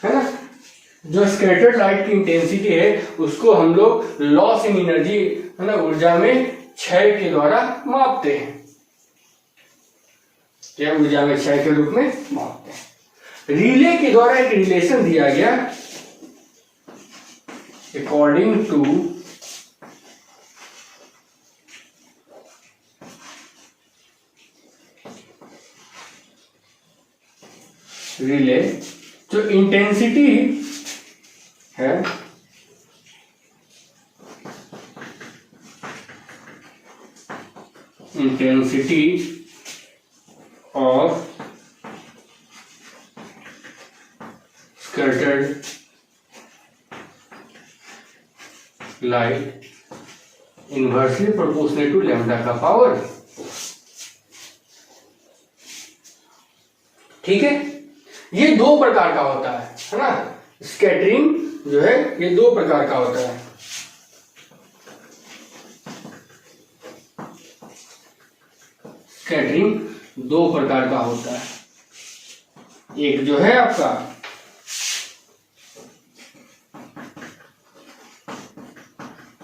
है ना। जो स्कैटर्ड लाइट की इंटेंसिटी है उसको हम लोग लॉस इन एनर्जी, है ना, ऊर्जा में क्षय के द्वारा मापते हैं, या ऊर्जा में क्षय के रूप में मापते हैं। रिले के द्वारा एक रिलेशन दिया गया, अकॉर्डिंग टू रिले, जो इंटेंसिटी है intensity of scattered light inversely proportional to lambda का पावर। ठीक है, ये दो प्रकार का होता है ना, स्कैटरिंग जो है ये दो प्रकार का होता है। स्कैटरिंग दो प्रकार का होता है, एक जो है आपका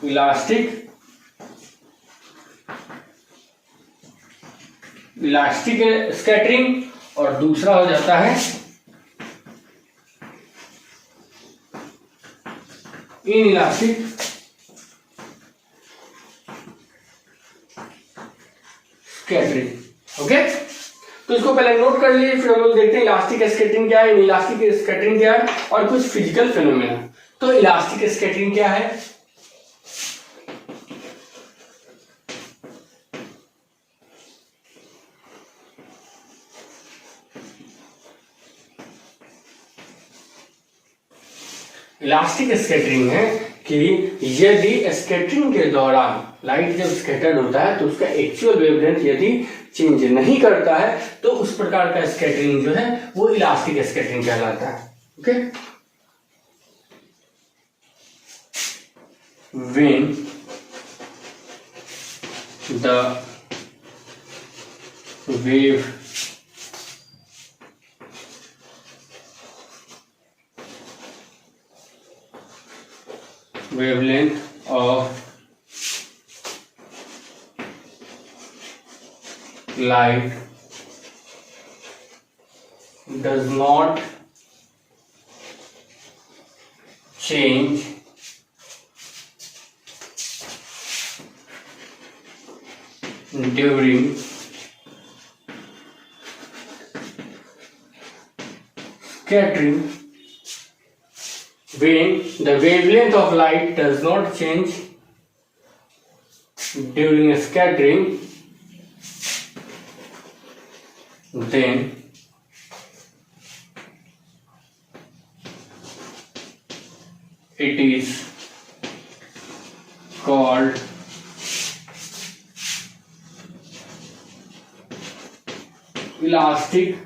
इलास्टिक स्कैटरिंग, और दूसरा हो जाता है इनइलास्टिक स्कैटरिंग। ओके, तो इसको पहले नोट कर लीजिए, फिर हम लोग देखते हैं इलास्टिक स्कैटरिंग क्या है, इनइलास्टिक स्कैटरिंग क्या है, और कुछ फिजिकल फिनोमेना। तो इलास्टिक स्कैटरिंग क्या है? इलास्टिक स्कैटरिंग है कि यदि स्कैटरिंग के दौरान लाइट जब स्कैटर्ड होता है तो उसका एक्चुअल वेवलेंथ यदि चेंज नहीं करता है तो उस प्रकार का स्कैटरिंग जो है वो इलास्टिक स्कैटरिंग कहलाता है। Okay, when the wave wavelength of light does not change during scattering, when the wavelength of light does not change during scattering, then it is called elastic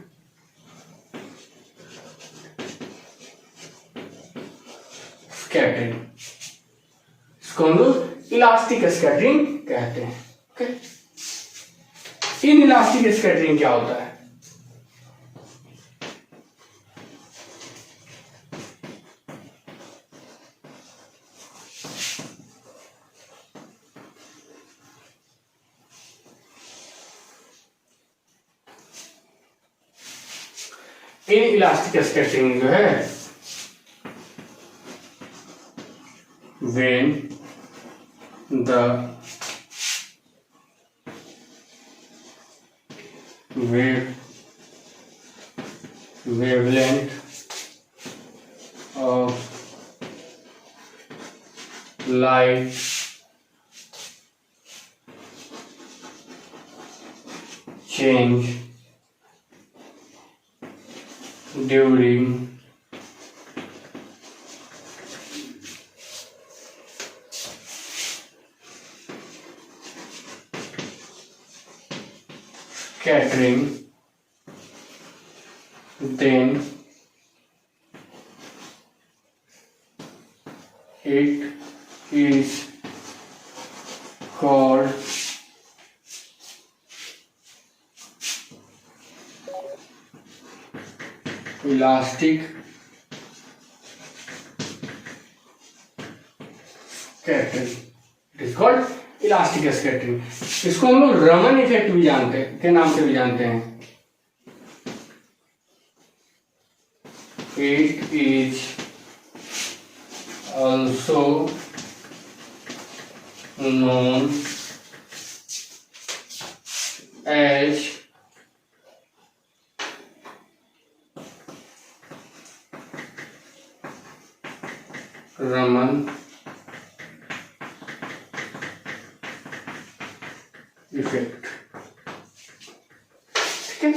scattering, इसको हम लोग elastic scattering कहते हैं। Okay, in elastic scattering क्या होता है? In elastic scattering जो है, when the wavelength of light change during scattering, then it is called elastic scattering। It is called elastic scattering. इसको हम लोग रमन इफेक्ट भी जानते हैं, के नाम से भी जानते हैं। It is also known as Raman effect. ठीक है,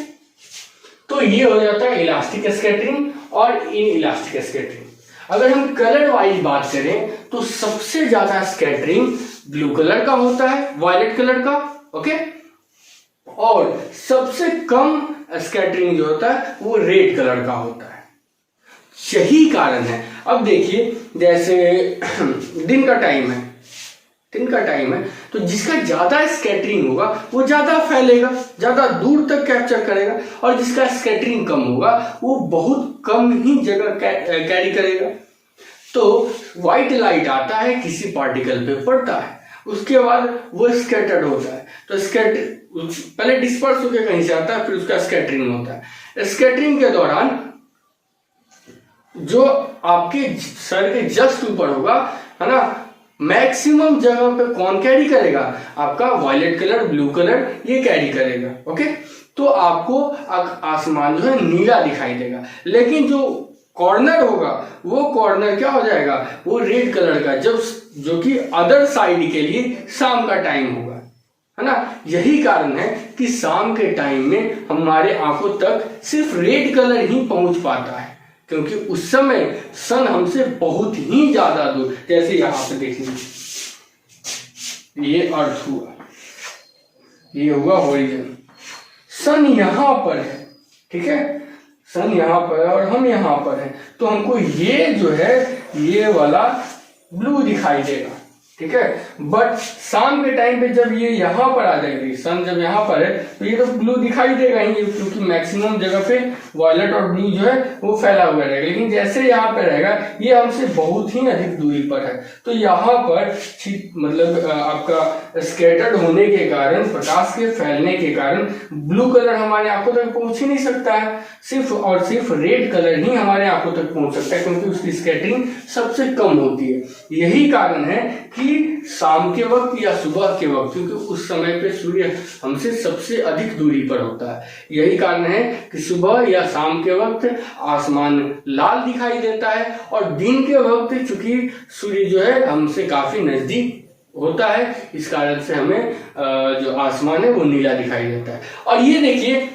तो ये हो जाता है इलास्टिक स्कैटरिंग और इन इलास्टिक स्कैटरिंग। अगर हम कलर वाइज बात करें तो सबसे ज्यादा स्कैटरिंग ब्लू कलर का होता है, वायलेट कलर का। ओके, और सबसे कम स्कैटरिंग जो होता है वो रेड कलर का होता है। यही कारण है। अब देखिए, जैसे दिन का टाइम है, तो जिसका ज्यादा स्कैटरिंग होगा वो ज्यादा फैलेगा, ज्यादा दूर तक कैप्चर करेगा, और जिसका स्कैटरिंग कम होगा वो बहुत कम ही जगह कैरी करेगा। तो व्हाइट लाइट आता है, किसी पार्टिकल पे पड़ता है, उसके बाद वो स्कैटर्ड होता है। तो पहले डिस्पर्स होकर कहीं से आता है, फिर उसका स्कैटरिंग होता है। स्कैटरिंग के दौरान जो आपके सर के जस्ट ऊपर होगा, है ना, मैक्सिमम जगह पे कौन कैरी करेगा? आपका वायलेट कलर, ब्लू कलर, ये कैरी करेगा। ओके, तो आपको आसमान जो है नीला दिखाई देगा, लेकिन जो कॉर्नर होगा वो कॉर्नर क्या हो जाएगा? वो रेड कलर का, जो कि अदर साइड के लिए शाम का टाइम होगा, है ना। यही कारण है कि शाम के टाइम में हमारे आंखों तक सिर्फ रेड कलर ही पहुंच पाता है, क्योंकि उस समय सन हमसे बहुत ही ज्यादा दूर। जैसे यहां पे देख लीजिए, ये अर्थ हुआ, ये हुआ होरिजन, सन यहां पर है, ठीक है, सन यहां पर है और हम यहां पर हैं, तो हमको ये जो है ये वाला ब्लू दिखाई देगा, ठीक है। बट शाम के टाइम पे जब ये यहाँ पर आ जाएगी, सन जब यहाँ पर है, तो ये तो ब्लू दिखाई देगा ही, क्योंकि मैक्सिमम जगह पे वायलेट और ब्लू जो है वो फैला हुआ रहेगा। लेकिन जैसे यहाँ पे रहेगा, ये हमसे बहुत ही अधिक दूरी पर है, तो यहाँ पर मतलब आपका स्कैटर्ड होने के कारण, प्रकाश के फैलने के कारण ब्लू कलर हमारे आंखों तक पहुंच ही नहीं सकता है। सिर्फ और सिर्फ रेड कलर ही हमारे आंखों तक पहुंच सकता है, क्योंकि उसकी स्कैटरिंग सबसे कम होती है। यही कारण है कि शाम के वक्त या सुबह के वक्त, क्योंकि उस समय पे सूर्य हमसे सबसे अधिक दूरी पर होता है, यही कारण है कि सुबह या शाम के वक्त आसमान लाल दिखाई देता है, और दिन के वक्त चूंकि सूर्य जो है हमसे काफी नजदीक होता है, इस कारण से हमें जो आसमान है वो नीला दिखाई देता है। और ये देखिए,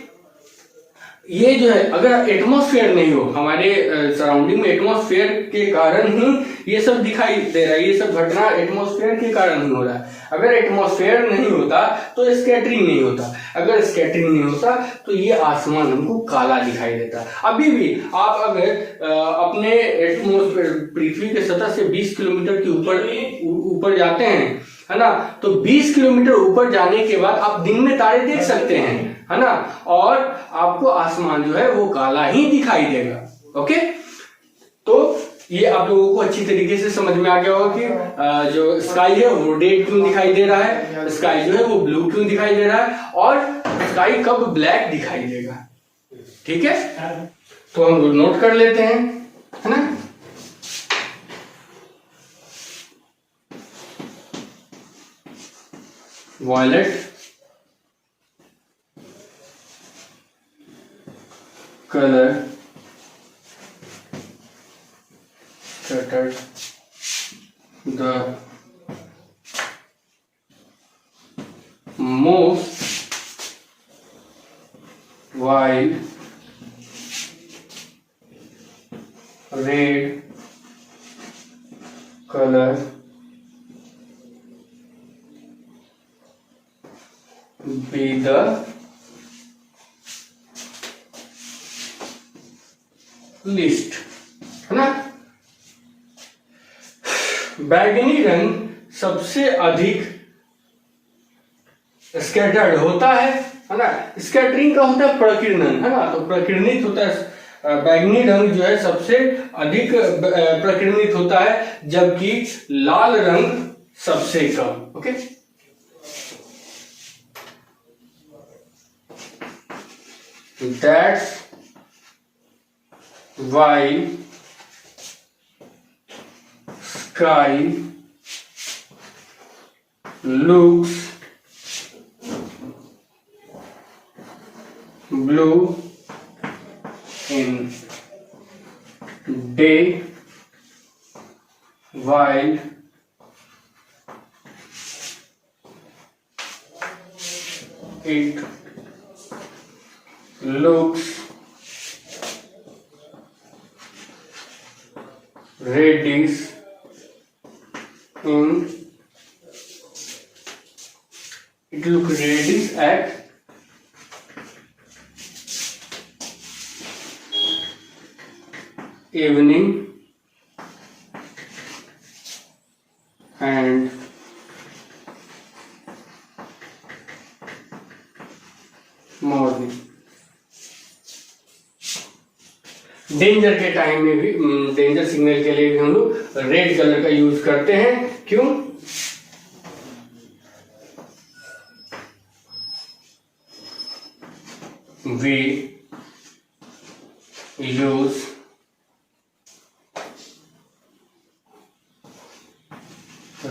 ये जो है अगर एटमॉस्फेयर नहीं हो, हमारे सराउंडिंग में एटमॉस्फेयर के कारण ही ये सब दिखाई दे रहा है, ये सब घटना एटमॉस्फेयर के कारण ही हो रहा है। अगर एटमॉस्फेयर नहीं होता तो स्कैटरिंग नहीं होता, अगर स्कैटरिंग नहीं होता तो ये आसमान हमको काला दिखाई देता। अभी भी आप अगर अपने एटमॉस्फेयर पृथ्वी के सतह से 20 किलोमीटर के ऊपर जाते हैं, है ना, तो 20 किलोमीटर ऊपर जाने के बाद आप दिन में तारे देख सकते हैं, है ना, और आपको आसमान जो है वो काला ही दिखाई देगा। ओके, तो ये आप लोगों को अच्छी तरीके से समझ में आ गया होगा कि जो स्काई है वो रेड क्यों दिखाई दे रहा है, स्काई जो है वो ब्लू क्यों दिखाई दे रहा है, और स्काई कब ब्लैक दिखाई देगा। ठीक है, तो हम नोट कर लेते हैं, है ना। Violet colour scattered the most while red color be the least, है ना। बैगनी रंग सबसे अधिक स्कैटर्ड होता है ना। स्कैटरिंग का होता है प्रकीर्णन, है ना, तो प्रकीर्णित होता है। बैगनी रंग जो है सबसे अधिक प्रकीर्णित होता है, जबकि लाल रंग सबसे कम। Okay, that's why sky looks blue in day while it looks reddish it looks reddish at evening and morning। Danger के टाइम में भी, डेंजर सिग्नल के लिए भी हम लोग रेड कलर का यूज करते हैं। क्यों? We use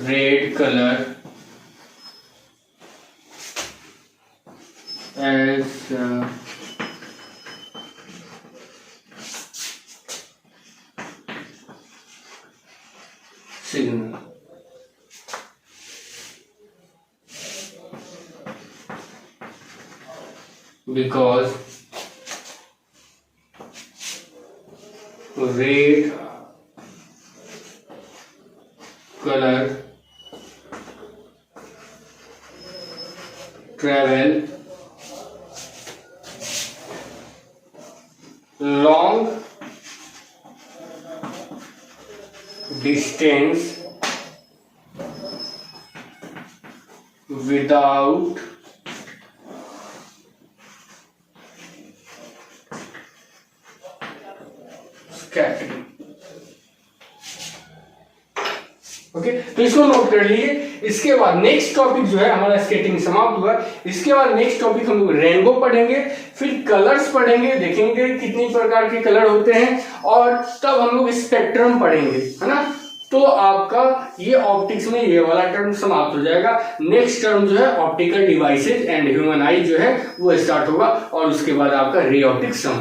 red color as signal। Because red color travel long distance without scattering। Okay, तो इसको नोट कर लिए। इसके बाद नेक्स्ट टॉपिक जो है हमारा स्केटिंग समाप्त हुआ। इसके बाद नेक्स्ट टॉपिक हम लोग रेनबो पढ़ेंगे, फिर कलर्स पढ़ेंगे, देखेंगे कितनी प्रकार के कलर होते हैं, और तब हम लोग स्पेक्ट्रम पढ़ेंगे, है ना। तो आपका ये ऑप्टिक्स में ये वाला टर्म समाप्त हो जाएगा। नेक्स्ट टर्म जो है ऑप्टिकल डिवाइसेज एंड ह्यूमन आई जो है वो स्टार्ट होगा, और उसके बाद आपका रे ऑप्टिक्स समाप्त।